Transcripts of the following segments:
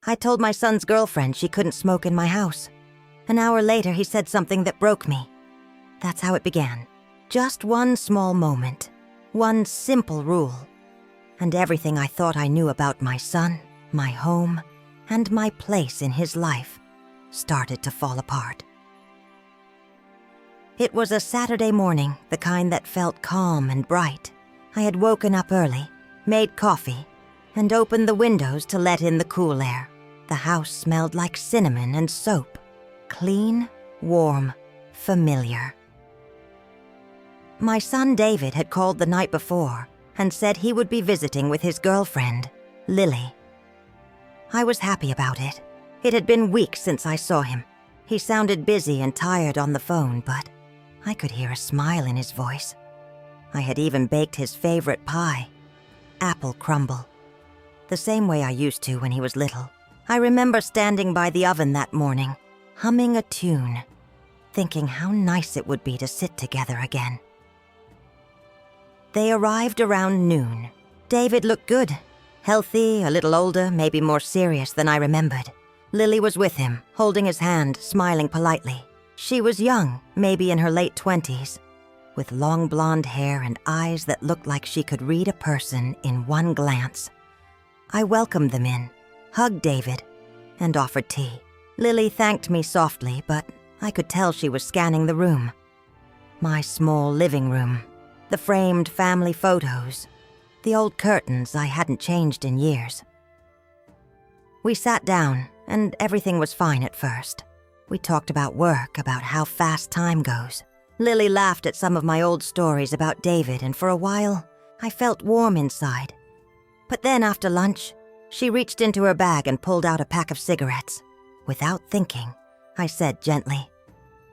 I told my son's girlfriend she couldn't smoke in my house. An hour later, he said something that broke me. That's how it began. Just one small moment. One simple rule. And everything I thought I knew about my son, my home, and my place in his life started to fall apart. It was a Saturday morning, the kind that felt calm and bright. I had woken up early, made coffee, and opened the windows to let in the cool air. The house smelled like cinnamon and soap. Clean, warm, familiar. My son David had called the night before and said he would be visiting with his girlfriend, Lily. I was happy about it. It had been weeks since I saw him. He sounded busy and tired on the phone, but I could hear a smile in his voice. I had even baked his favorite pie, apple crumble, the same way I used to when he was little. I remember standing by the oven that morning, humming a tune, thinking how nice it would be to sit together again. They arrived around noon. David looked good, healthy, a little older, maybe more serious than I remembered. Lily was with him, holding his hand, smiling politely. She was young, maybe in her late 20s, with long blonde hair and eyes that looked like she could read a person in one glance. I welcomed them in, hugged David, and offered tea. Lily thanked me softly, but I could tell she was scanning the room. My small living room, the framed family photos, the old curtains I hadn't changed in years. We sat down, and everything was fine at first. We talked about work, about how fast time goes. Lily laughed at some of my old stories about David, and for a while, I felt warm inside. But then after lunch, she reached into her bag and pulled out a pack of cigarettes. Without thinking, I said gently,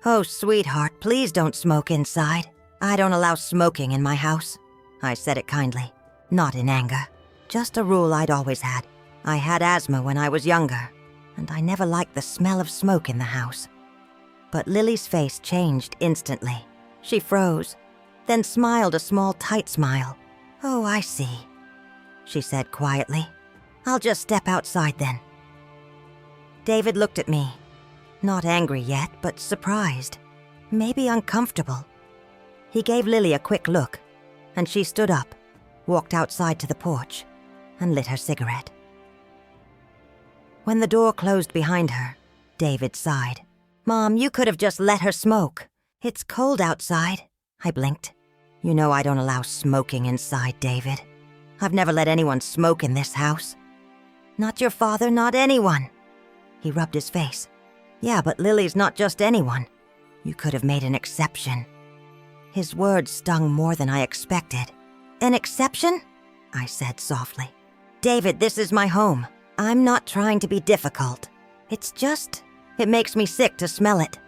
"Oh, sweetheart, please don't smoke inside. I don't allow smoking in my house." I said it kindly, not in anger. Just a rule I'd always had. I had asthma when I was younger, and I never liked the smell of smoke in the house. But Lily's face changed instantly. She froze, then smiled a small, tight smile. "Oh, I see," she said quietly. "I'll just step outside then." David looked at me, not angry yet, but surprised, maybe uncomfortable. He gave Lily a quick look, and she stood up, walked outside to the porch, and lit her cigarette. When the door closed behind her, David sighed. "Mom, you could have just let her smoke. It's cold outside." I blinked. "You know I don't allow smoking inside, David. I've never let anyone smoke in this house. Not your father, not anyone." He rubbed his face. "Yeah, but Lily's not just anyone. You could have made an exception." His words stung more than I expected. "An exception?" I said softly. "David, this is my home. I'm not trying to be difficult. It makes me sick to smell it."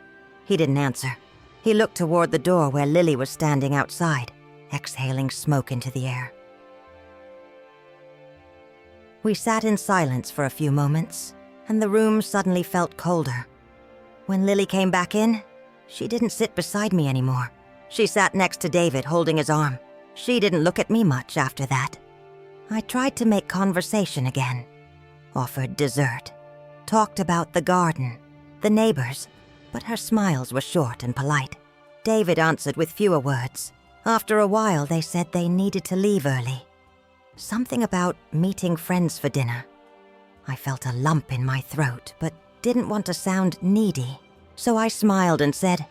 He didn't answer. He looked toward the door where Lily was standing outside, exhaling smoke into the air. We sat in silence for a few moments, and the room suddenly felt colder. When Lily came back in, she didn't sit beside me anymore. She sat next to David, holding his arm. She didn't look at me much after that. I tried to make conversation again, offered dessert, talked about the garden, the neighbors, but her smiles were short and polite. David answered with fewer words. After a while, they said they needed to leave early. Something about meeting friends for dinner. I felt a lump in my throat, but didn't want to sound needy, so I smiled and said,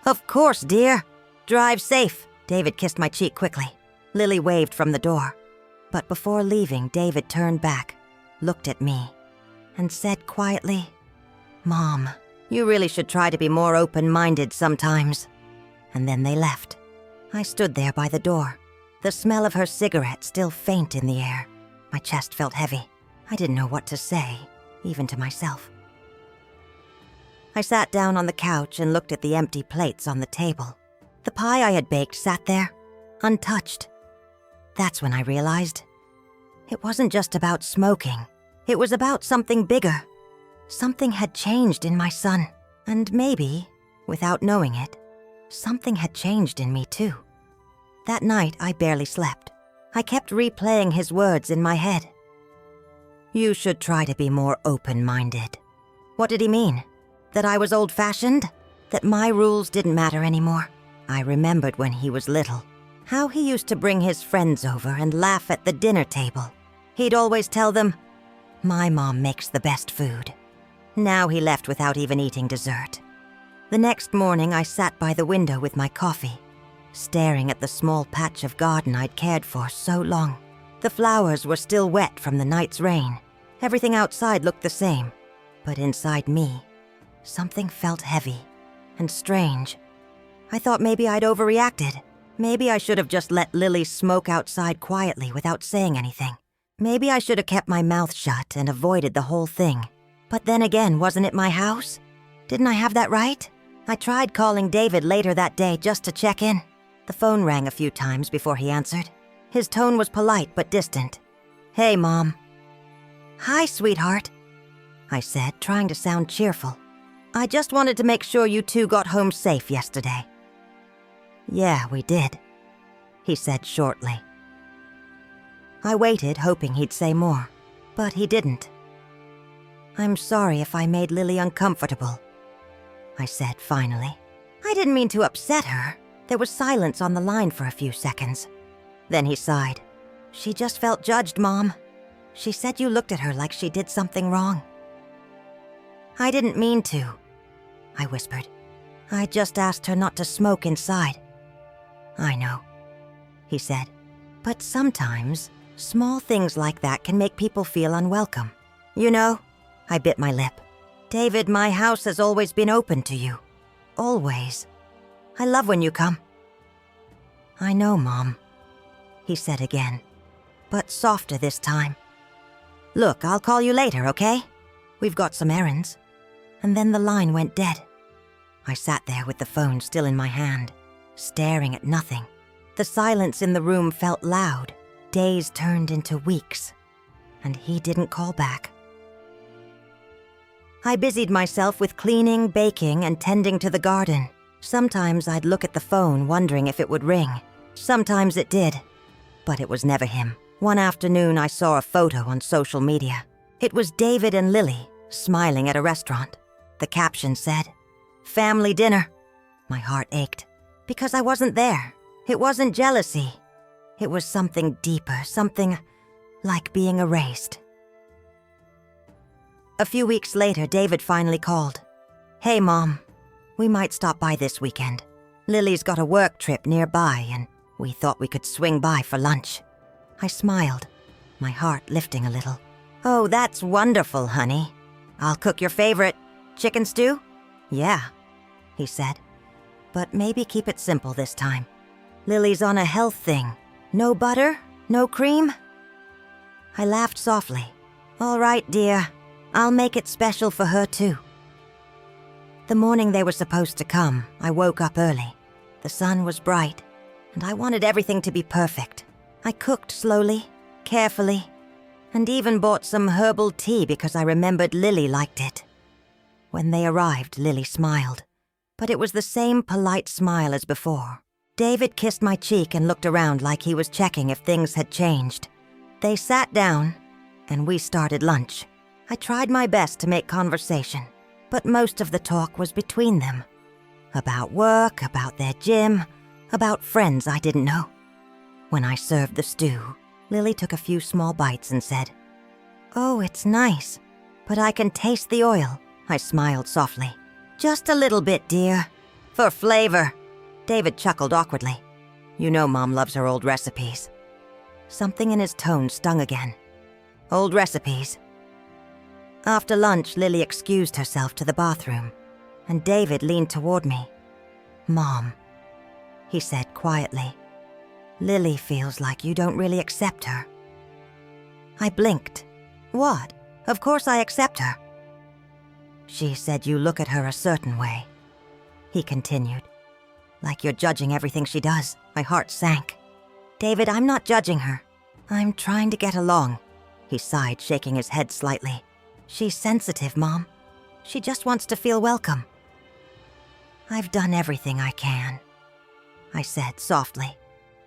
"Of course, dear. Drive safe." David kissed my cheek quickly. Lily waved from the door. But before leaving, David turned back, looked at me, and said quietly, "Mom, you really should try to be more open-minded sometimes." And then they left. I stood there by the door, the smell of her cigarette still faint in the air. My chest felt heavy. I didn't know what to say, even to myself. I sat down on the couch and looked at the empty plates on the table. The pie I had baked sat there, untouched. That's when I realized it wasn't just about smoking. It was about something bigger. Something had changed in my son, and maybe, without knowing it, something had changed in me too. That night, I barely slept. I kept replaying his words in my head. You should try to be more open-minded. What did he mean? That I was old-fashioned? That my rules didn't matter anymore? I remembered when he was little, how he used to bring his friends over and laugh at the dinner table. He'd always tell them, "My mom makes the best food." Now he left without even eating dessert. The next morning, I sat by the window with my coffee, staring at the small patch of garden I'd cared for so long. The flowers were still wet from the night's rain. Everything outside looked the same, but inside me, something felt heavy and strange. I thought maybe I'd overreacted. Maybe I should have just let Lily smoke outside quietly without saying anything. Maybe I should have kept my mouth shut and avoided the whole thing. But then again, wasn't it my house? Didn't I have that right? I tried calling David later that day just to check in. The phone rang a few times before he answered. His tone was polite but distant. "Hey, Mom." "Hi, sweetheart," I said, trying to sound cheerful. "I just wanted to make sure you two got home safe yesterday." "Yeah, we did," he said shortly. I waited, hoping he'd say more, but he didn't. "I'm sorry if I made Lily uncomfortable," I said finally. I didn't mean to upset her. There was silence on the line for a few seconds. Then he sighed. "She just felt judged, Mom. She said you looked at her like she did something wrong." "I didn't mean to," I whispered. "I just asked her not to smoke inside." "I know," he said. "But sometimes, small things like that can make people feel unwelcome. You know," I bit my lip. "David, my house has always been open to you. Always. I love when you come." "I know, Mom," he said again, but softer this time. "Look, I'll call you later, okay? We've got some errands." And then the line went dead. I sat there with the phone still in my hand, staring at nothing. The silence in the room felt loud. Days turned into weeks, and he didn't call back. I busied myself with cleaning, baking, and tending to the garden. Sometimes I'd look at the phone wondering if it would ring. Sometimes it did, but it was never him. One afternoon I saw a photo on social media. It was David and Lily smiling at a restaurant. The caption said, "Family dinner." My heart ached because I wasn't there. It wasn't jealousy. It was something deeper, something like being erased. A few weeks later, David finally called. "Hey, Mom, we might stop by this weekend. Lily's got a work trip nearby, and we thought we could swing by for lunch." I smiled, my heart lifting a little. "Oh, that's wonderful, honey. I'll cook your favorite chicken stew?" "Yeah," he said. "But maybe keep it simple this time. Lily's on a health thing. No butter? No cream?" I laughed softly. "All right, dear. I'll make it special for her, too." The morning they were supposed to come, I woke up early. The sun was bright, and I wanted everything to be perfect. I cooked slowly, carefully, and even bought some herbal tea because I remembered Lily liked it. When they arrived, Lily smiled, but it was the same polite smile as before. David kissed my cheek and looked around like he was checking if things had changed. They sat down, and we started lunch. I tried my best to make conversation, but most of the talk was between them. About work, about their gym, about friends I didn't know. When I served the stew, Lily took a few small bites and said, "Oh, it's nice, but I can taste the oil." I smiled softly. "Just a little bit, dear. For flavor." David chuckled awkwardly. You know Mom loves her old recipes. Something in his tone stung again. Old recipes. After lunch, Lily excused herself to the bathroom, and David leaned toward me. "Mom," he said quietly, "Lily feels like you don't really accept her." I blinked. "What? Of course I accept her." "She said you look at her a certain way," he continued. "Like you're judging everything she does." My heart sank. "David, I'm not judging her. I'm trying to get along," he sighed, shaking his head slightly. "She's sensitive, Mom. She just wants to feel welcome." "I've done everything I can," I said softly.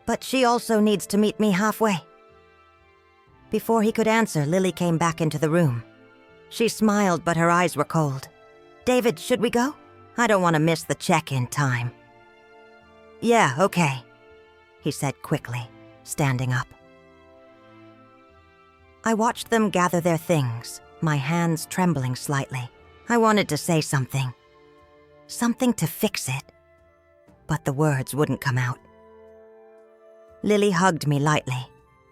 "But she also needs to meet me halfway." Before he could answer, Lily came back into the room. She smiled, but her eyes were cold. "David, should we go? I don't want to miss the check-in time." "Yeah, okay," he said quickly, standing up. I watched them gather their things, my hands trembling slightly. I wanted to say something. Something to fix it. But the words wouldn't come out. Lily hugged me lightly.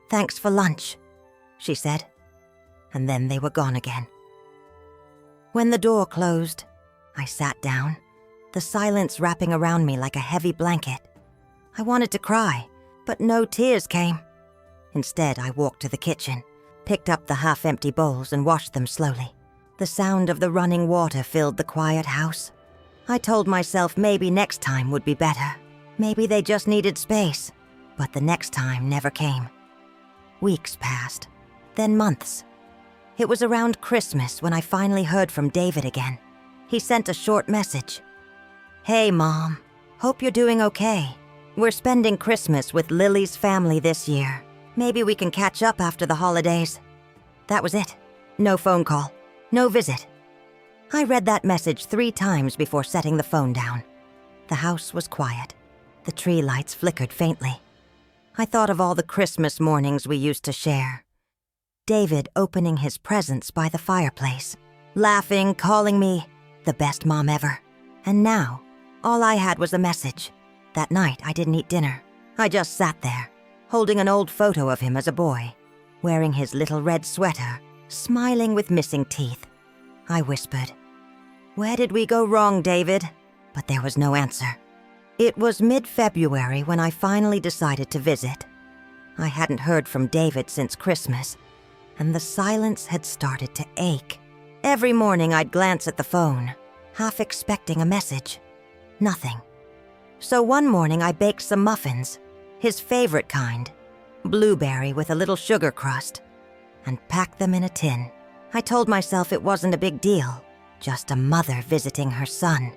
"Thanks for lunch," she said. And then they were gone again. When the door closed, I sat down, the silence wrapping around me like a heavy blanket. I wanted to cry, but no tears came. Instead, I walked to the kitchen, picked up the half-empty bowls and washed them slowly. The sound of the running water filled the quiet house. I told myself maybe next time would be better. Maybe they just needed space. But the next time never came. Weeks passed, then months. It was around Christmas when I finally heard from David again. He sent a short message. "Hey, Mom. Hope you're doing okay. We're spending Christmas with Lily's family this year. Maybe we can catch up after the holidays." That was it. No phone call. No visit. I read that message 3 times before setting the phone down. The house was quiet. The tree lights flickered faintly. I thought of all the Christmas mornings we used to share. David opening his presents by the fireplace, laughing, calling me the best mom ever. And now, all I had was a message. That night, I didn't eat dinner. I just sat there, holding an old photo of him as a boy, wearing his little red sweater, smiling with missing teeth. I whispered, "Where did we go wrong, David?" But there was no answer. It was mid-February when I finally decided to visit. I hadn't heard from David since Christmas, and the silence had started to ache. Every morning I'd glance at the phone, half expecting a message. Nothing. So one morning I baked some muffins, his favorite kind, blueberry with a little sugar crust, and packed them in a tin. I told myself it wasn't a big deal, just a mother visiting her son.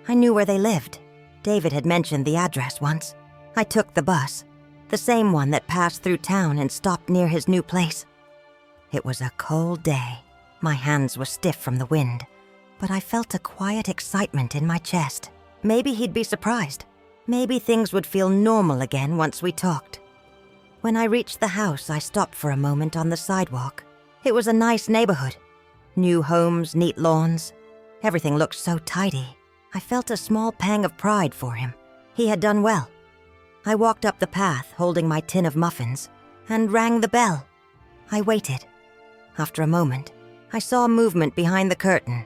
I knew where they lived. David had mentioned the address once. I took the bus, the same one that passed through town and stopped near his new place. It was a cold day. My hands were stiff from the wind, but I felt a quiet excitement in my chest. Maybe he'd be surprised. Maybe things would feel normal again once we talked. When I reached the house, I stopped for a moment on the sidewalk. It was a nice neighborhood. New homes, neat lawns. Everything looked so tidy. I felt a small pang of pride for him. He had done well. I walked up the path, holding my tin of muffins, and rang the bell. I waited. After a moment, I saw movement behind the curtain.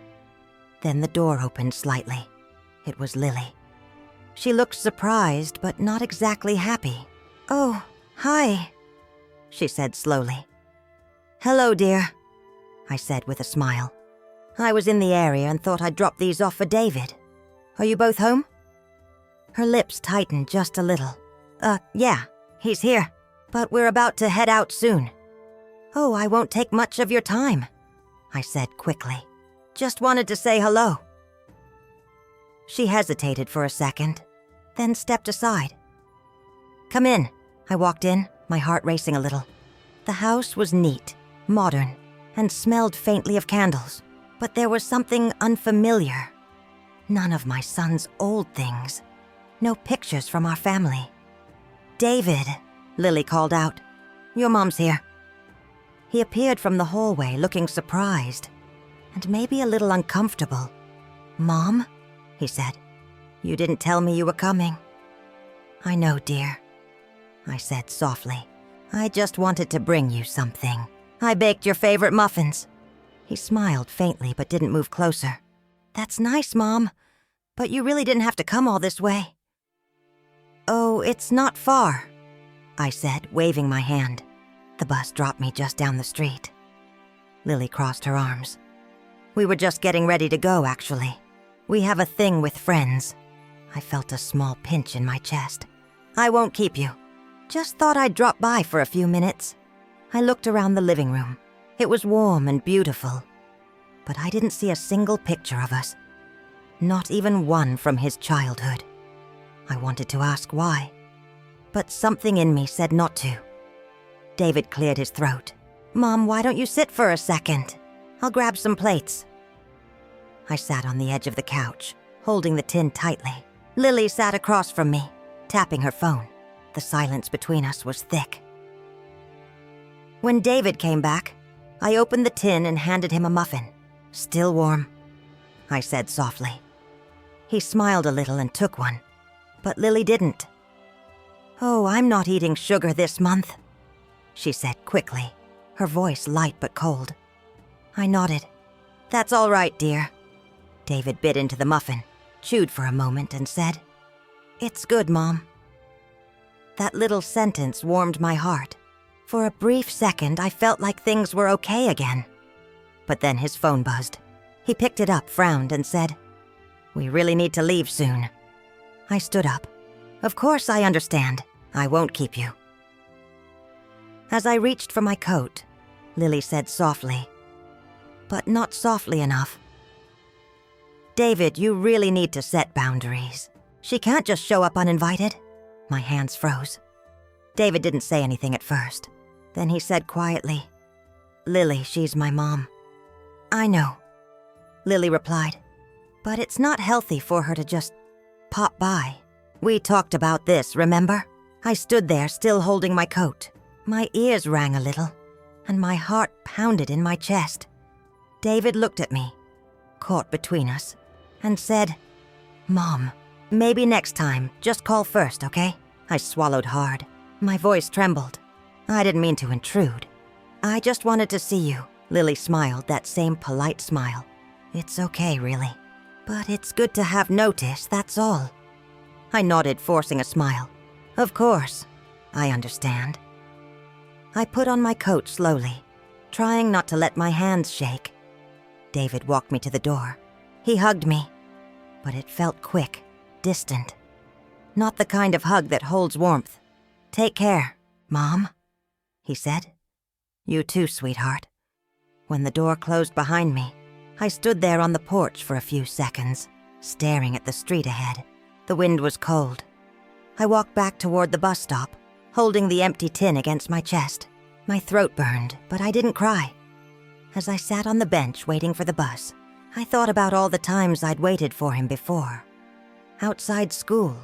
Then the door opened slightly. It was Lily. She looked surprised, but not exactly happy. "Oh, hi," she said slowly. "Hello, dear," I said with a smile. "I was in the area and thought I'd drop these off for David. Are you both home?" Her lips tightened just a little. Yeah, he's here, but we're about to head out soon." "Oh, I won't take much of your time," I said quickly. "Just wanted to say hello." She hesitated for a second, then stepped aside. "Come in." I walked in, my heart racing a little. The house was neat, modern, and smelled faintly of candles, but there was something unfamiliar. None of my son's old things. No pictures from our family. "David," Lily called out. "Your mom's here." He appeared from the hallway looking surprised, and maybe a little uncomfortable. "Mom?" he said. "You didn't tell me you were coming." "I know, dear," I said softly. "I just wanted to bring you something. I baked your favorite muffins." He smiled faintly but didn't move closer. "That's nice, Mom, but you really didn't have to come all this way." "Oh, it's not far," I said, waving my hand. The bus dropped me just down the street. Lily crossed her arms. "We were just getting ready to go, actually. We have a thing with friends." I felt a small pinch in my chest. "I won't keep you. Just thought I'd drop by for a few minutes." I looked around the living room. It was warm and beautiful, but I didn't see a single picture of us. Not even one from his childhood. I wanted to ask why, but something in me said not to. David cleared his throat. "Mom, why don't you sit for a second? I'll grab some plates." I sat on the edge of the couch, holding the tin tightly. Lily sat across from me, tapping her phone. The silence between us was thick. When David came back, I opened the tin and handed him a muffin. "Still warm," I said softly. He smiled a little and took one, but Lily didn't. "Oh, I'm not eating sugar this month," she said quickly, her voice light but cold. I nodded. "That's all right, dear." David bit into the muffin, chewed for a moment, and said, "It's good, Mom." That little sentence warmed my heart. For a brief second, I felt like things were okay again. But then his phone buzzed. He picked it up, frowned, and said, "We really need to leave soon." I stood up. "Of course I understand. I won't keep you." As I reached for my coat, Lily said softly, but not softly enough, "David, you really need to set boundaries. She can't just show up uninvited." My hands froze. David didn't say anything at first. Then he said quietly, "Lily, she's my mom." "I know," Lily replied, "but it's not healthy for her to just pop by." "We talked about this, remember?" I stood there, still holding my coat. My ears rang a little, and my heart pounded in my chest. David looked at me, caught between us, and said, "Mom, maybe next time, just call first, okay?" I swallowed hard. My voice trembled. I didn't mean to intrude. "I just wanted to see you." Lily smiled, that same polite smile. "It's okay, really. But it's good to have notice, that's all." I nodded, forcing a smile. "Of course. I understand." I put on my coat slowly, trying not to let my hands shake. David walked me to the door. He hugged me, but it felt quick, distant. Not the kind of hug that holds warmth. "Take care, Mom," he said. "You too, sweetheart." When the door closed behind me, I stood there on the porch for a few seconds, staring at the street ahead. The wind was cold. I walked back toward the bus stop, holding the empty tin against my chest. My throat burned, but I didn't cry. As I sat on the bench waiting for the bus, I thought about all the times I'd waited for him before. Outside school,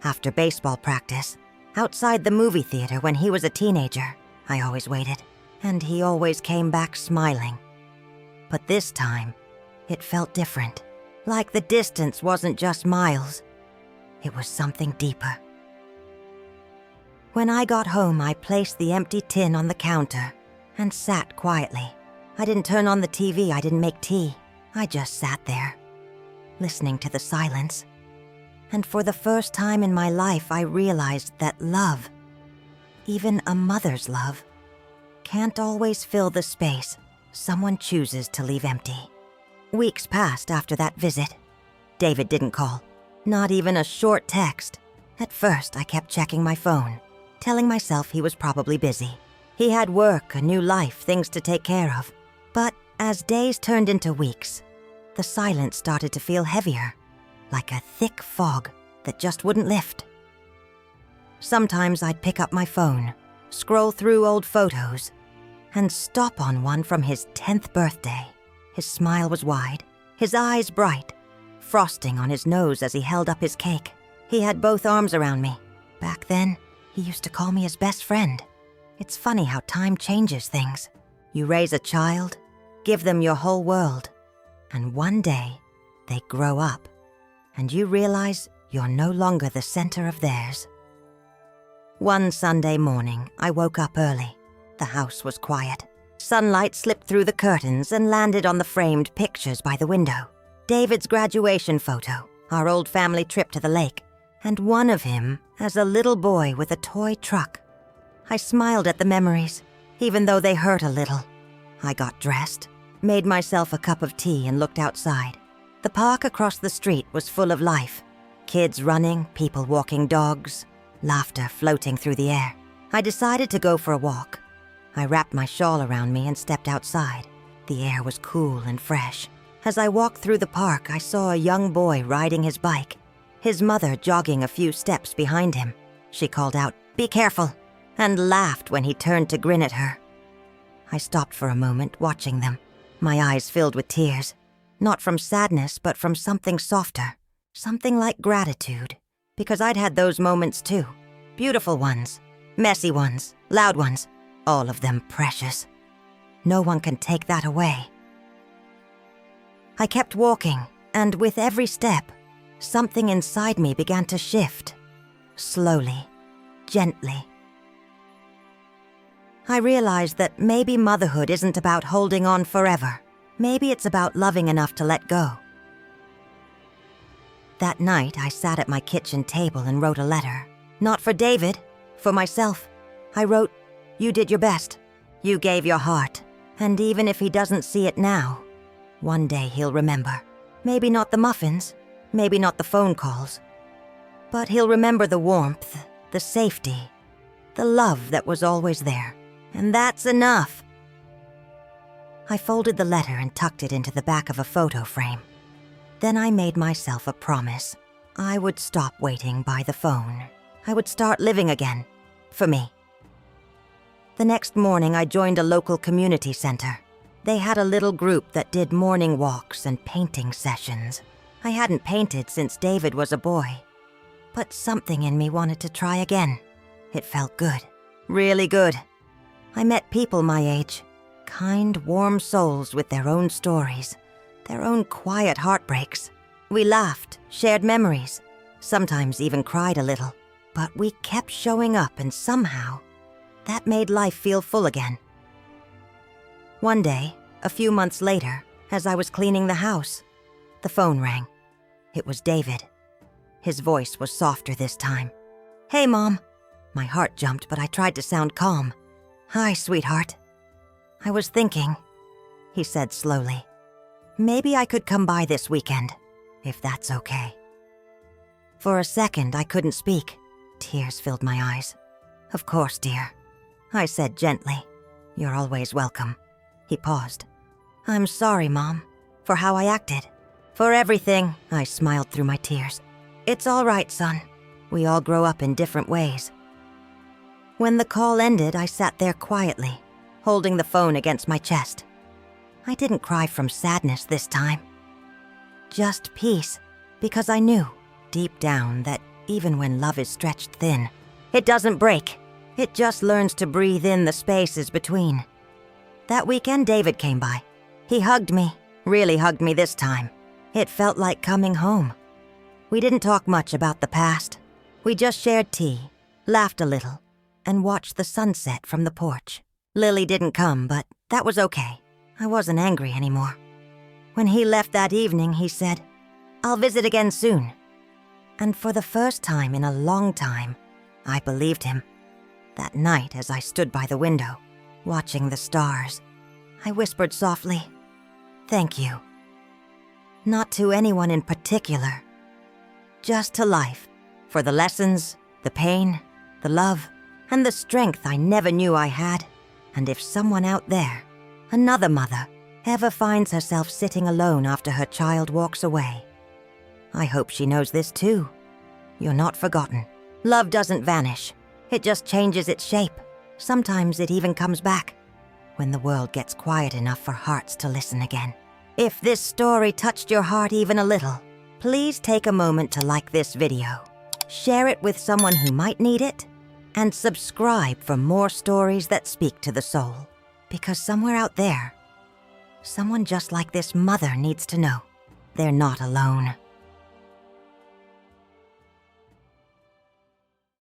after baseball practice, outside the movie theater when he was a teenager, I always waited, and he always came back smiling. But this time, it felt different, like the distance wasn't just miles. It was something deeper. When I got home, I placed the empty tin on the counter and sat quietly. I didn't turn on the TV, I didn't make tea. I just sat there, listening to the silence. And for the first time in my life, I realized that love, even a mother's love, can't always fill the space someone chooses to leave empty. Weeks passed after that visit. David didn't call, not even a short text. At first, I kept checking my phone, telling myself he was probably busy. He had work, a new life, things to take care of. But as days turned into weeks, the silence started to feel heavier, like a thick fog that just wouldn't lift. Sometimes I'd pick up my phone, scroll through old photos, and stop on one from his 10th birthday. His smile was wide, his eyes bright, frosting on his nose as he held up his cake. He had both arms around me. Back then, he used to call me his best friend. It's funny how time changes things. You raise a child, give them your whole world, and one day, they grow up, and you realize you're no longer the center of theirs. One Sunday morning, I woke up early. The house was quiet. Sunlight slipped through the curtains and landed on the framed pictures by the window. David's graduation photo, our old family trip to the lake, and one of him as a little boy with a toy truck. I smiled at the memories, even though they hurt a little. I got dressed, made myself a cup of tea, and looked outside. The park across the street was full of life. Kids running, people walking dogs, laughter floating through the air. I decided to go for a walk. I wrapped my shawl around me and stepped outside. The air was cool and fresh. As I walked through the park, I saw a young boy riding his bike, his mother jogging a few steps behind him. She called out, "Be careful." and laughed when he turned to grin at her. I stopped for a moment, watching them, my eyes filled with tears, not from sadness, but from something softer, something like gratitude, because I'd had those moments too, beautiful ones, messy ones, loud ones, all of them precious. No one can take that away. I kept walking, and with every step, something inside me began to shift, slowly, gently. I realized that maybe motherhood isn't about holding on forever. Maybe it's about loving enough to let go. That night, I sat at my kitchen table and wrote a letter. Not for David, for myself. I wrote, "You did your best. You gave your heart. And even if he doesn't see it now, one day he'll remember. Maybe not the muffins, maybe not the phone calls, but he'll remember the warmth, the safety, the love that was always there. And that's enough." I folded the letter and tucked it into the back of a photo frame. Then I made myself a promise. I would stop waiting by the phone. I would start living again, for me. The next morning, I joined a local community center. They had a little group that did morning walks and painting sessions. I hadn't painted since David was a boy, but something in me wanted to try again. It felt good, really good. I met people my age, kind, warm souls with their own stories, their own quiet heartbreaks. We laughed, shared memories, sometimes even cried a little, but we kept showing up, and somehow, that made life feel full again. One day, a few months later, as I was cleaning the house, the phone rang. It was David. His voice was softer this time. "Hey, Mom." My heart jumped, but I tried to sound calm. "Hi, sweetheart." "I was thinking," he said slowly, "maybe I could come by this weekend, if that's okay." For a second, I couldn't speak. Tears filled my eyes. "Of course, dear," I said gently. "You're always welcome." He paused. "I'm sorry, Mom, for how I acted. For everything," I smiled through my tears. "It's all right, son. We all grow up in different ways." When the call ended, I sat there quietly, holding the phone against my chest. I didn't cry from sadness this time. Just peace, because I knew, deep down, that even when love is stretched thin, it doesn't break. It just learns to breathe in the spaces between. That weekend, David came by. He hugged me, really hugged me this time. It felt like coming home. We didn't talk much about the past. We just shared tea, laughed a little, and watched the sunset from the porch. Lily didn't come, but that was okay. I wasn't angry anymore. When he left that evening, he said, "I'll visit again soon." And for the first time in a long time, I believed him. That night, as I stood by the window, watching the stars, I whispered softly, "Thank you." Not to anyone in particular, just to life, for the lessons, the pain, the love, and the strength I never knew I had. And if someone out there, another mother, ever finds herself sitting alone after her child walks away, I hope she knows this too. You're not forgotten. Love doesn't vanish. It just changes its shape. Sometimes it even comes back, when the world gets quiet enough for hearts to listen again. If this story touched your heart even a little, please take a moment to like this video, share it with someone who might need it, and subscribe for more stories that speak to the soul. Because somewhere out there, someone just like this mother needs to know they're not alone.